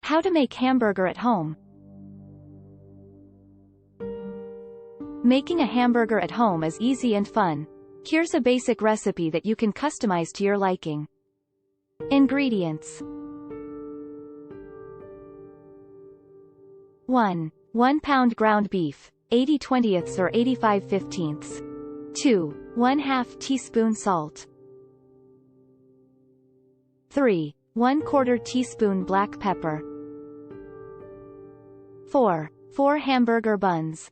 How to make hamburger at home. Making a hamburger at home is easy and fun. Here's a basic recipe that you can customize to your liking. Ingredients. 1. 1 pound ground beef, 80/20 or 85/15. 2. 1/2 teaspoon salt. 3. 1/4 teaspoon black pepper. 4. 4 hamburger buns.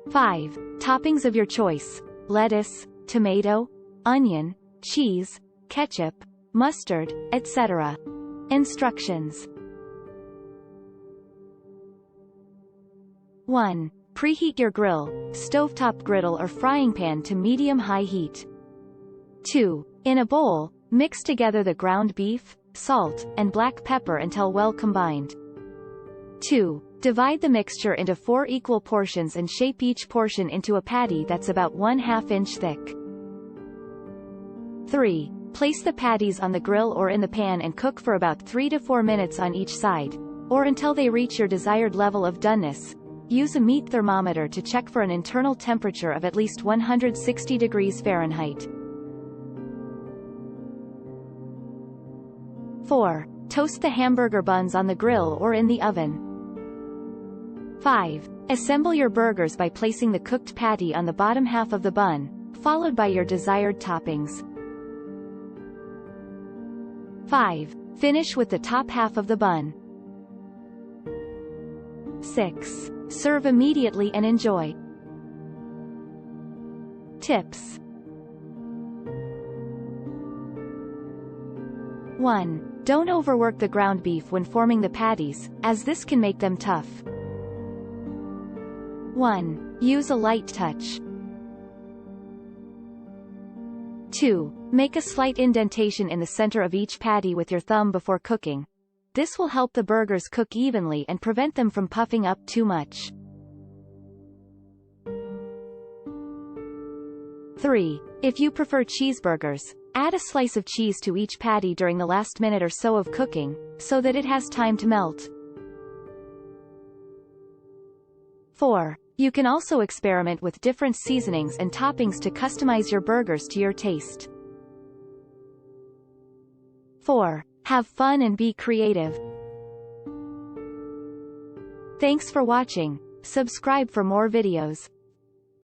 5. Toppings of your choice: lettuce, tomato, onion, cheese, ketchup, mustard, etc. Instructions. 1. Preheat your grill, stovetop griddle or frying pan to medium-high heat. 2. In a bowl, mix together the ground beef, salt, and black pepper until well combined. 2. Divide the mixture into 4 equal portions and shape each portion into a patty that's about 1/2 inch thick. 3. Place the patties on the grill or in the pan and cook for about 3 to 4 minutes on each side, or until they reach your desired level of doneness. Use a meat thermometer to check for an internal temperature of at least 160 degrees Fahrenheit. 4. Toast the hamburger buns on the grill or in the oven. 5. Assemble your burgers by placing the cooked patty on the bottom half of the bun, followed by your desired toppings. 5. Finish with the top half of the bun. 6. Serve immediately and enjoy. Tips. 1. Don't overwork the ground beef when forming the patties, as this can make them tough. 1. Use a light touch. 2. Make a slight indentation in the center of each patty with your thumb before cooking. This will help the burgers cook evenly and prevent them from puffing up too much. 3. If you prefer cheeseburgers, add a slice of cheese to each patty during the last minute or so of cooking, so that it has time to melt. 4. You can also experiment with different seasonings and toppings to customize your burgers to your taste. 4. Have fun and be creative. Thanks for watching. Subscribe for more videos.